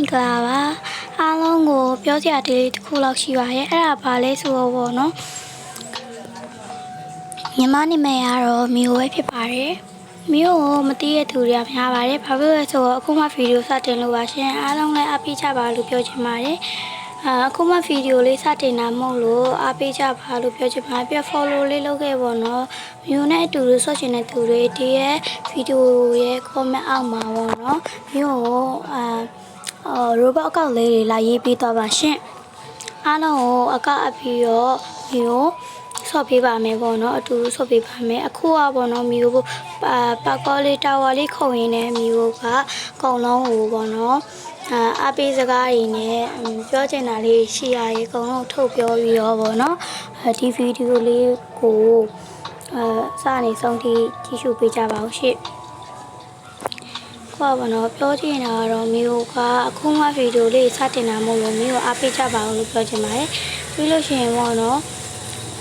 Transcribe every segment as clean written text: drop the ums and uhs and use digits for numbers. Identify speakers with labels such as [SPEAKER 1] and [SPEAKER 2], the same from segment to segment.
[SPEAKER 1] င်္ဂလာပါအားလုံးကိုပြောစရာဒီလေးတစ်ခုလောက်ရှိပါရဲ့အဲ့ဒါဘာလဲဆိုတော့ပေါ့နော်ညီမနာမည်ကတော့မျိုးပဲဖြစ်ပါတယ်မျိုးကိုမသိတဲ့သူတွေကများပါတယ်ဘာဖြစ်လဲဆိုတော့အခုမှဗီဒီယိုစတင်လို့ပါရှင်အားလုံးလည်းအားပေးကြပါလို့ပြောချင်ပါတယ်အခုမှဗီဒီယိုလေးစတင်တာမဟုတ်လို့အားပေးကြပါလို့ပြောချင်ပါတယ်ပြ follow လေးလုပ်ခဲ့ပေါ့နော်မျိုးနဲ့အတူတူဆော့ချင်တဲ့သူတွေဒီရဲ့ဗီဒီယိုရဲ့ comment အောက်မှာပေါ့နော်မျိုးကိုrobot အကောင့်လေးတွေလာရေးပေးသွားပါရှင်အားလုံးကိုအကောင့်အပြီးတော့မျိုးဆော့ပေးပါမယ်ပေါ့နော်အတူတူဆော့ပေးပါမယ်အခုကပေါ့နော်မျိုးပါကောလေးတာဝါလေးခုံရင်းနဲ့မျိုးကကုံလုံးကိုပေါ့နော်အပေးစကားတွေနဲ့ပြောချင်တာလေးရှိရရေအကုန်လုံးထုတ်ပြောပြီးတော့ပေါ့နော်ဒီဗီဒီယိုလေးကိုစနေဆုံးထိကြည့်ရှုပေးကြပါဦးရှင့်ပေါ့နော်ပြောချင်တာကတော့မျိုးကအခုမှဗီဒီယိုလေးစတင်တာမဟုတ်လို့မျိုးအားပေးကြပါဦးလို့ပြောချင်ပါတယ်ပြီးလို့ရှိရင်ပေါ့နော်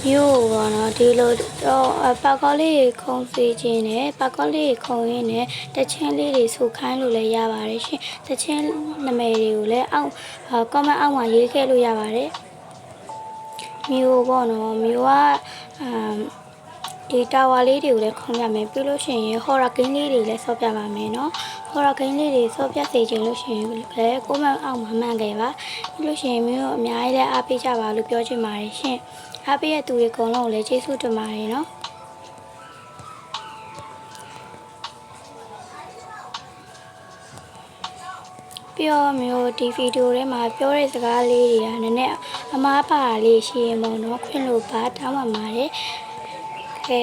[SPEAKER 1] မျိုးပေါ့နော်ဒီလိုတော့ပါကောလေးခုံစီခြင်းနဲ့ပါကောလေးခုံရင်းနဲ့တချင်းလေးတွေဆူခိုင်းလို့လည်းရပါတယ်ရှင်တချင်းနာမည်တွေကိုလည်းအောက်comment အောက်မှာရေးခဲ့လို့ရပါတယ်မျိုးပေါ့နော်မျိုးကဒီတာဝါလေးတွေကိုလည်းခုံရမယ်ပြီးလို့ရှိရင်ဟော်ရာဂိမ်းလေးတွေလည်းဆော့ပြပါမယ်နော်ဟော်ရာဂိမ်းလေးတွေဆော့ပြစေချင်လို့ရှိရင်လည်းကိုမအောင်မှမှန်ခဲ့ပါပြီးလို့ရှိရင်မျိုးအများကြီးလည်းအားပေးကြပါလို့ပြောချင်ပါတယ်ရှင်အားပေးတဲ့သူတွေအကုန်လုံးကိုလည်းကျေးဇူးတင်ပါတယ်နော်ပြောမျိုးဒီဗီဒီယိုထဲမှာပြောတဲ့စကားလေးတွေကနည်းနည်းအမားပါလေးရှိရင်ပေါ့နော်ခွင့်လို့ပါတောင်းပါပါတယ်ခဲ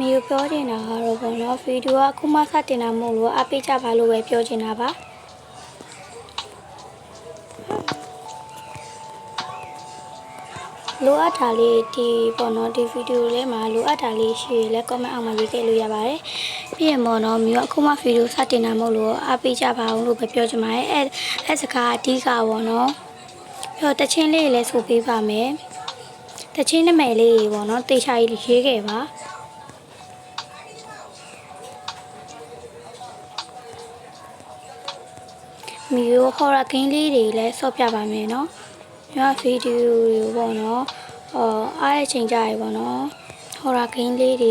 [SPEAKER 1] မျိုးပြောချင်တာကတော့ပေါ့နော်ဗီဒီယိုကအခုမှစတင်တာမဟုတ်လို့အားပေးကြပါလို့ပဲပြောချင်တာပါလိုအပ်တာလေးဒီပေါ့နော်ဒီဗီဒီယိုလေးမှာလိုအပ်တာလေးရှိရင်လည်း comment အောက်မှာရေးခဲ့လို့ရပါတယ်ပြီးရင်ပေါ့နော်မျိုးအခုမှဗီဒီယိုစတင်တာမဟုတ်လို့အားပေးကြပါအောင်လို့ပဲပြောချင်ပါတယ်အဲ့စကားအဓိကပေါ့နော်ပြီးတော့တချင်းလေးလည်းဆိုပေးပါမယ်တချင်းနာမည်လေးပေါ့နော်တေချာကြီးရေးခဲ့ပါမျိုးဟော်ရာဂိမ်းလေးတွေလည်းဆော့ပြပါမယ်နော်မျိုးဗီဒီယိုတွေပေါ့နော်အားရချိန်ကြရပေါ့နော်ဟော်ရာဂိမ်းလေးတွေ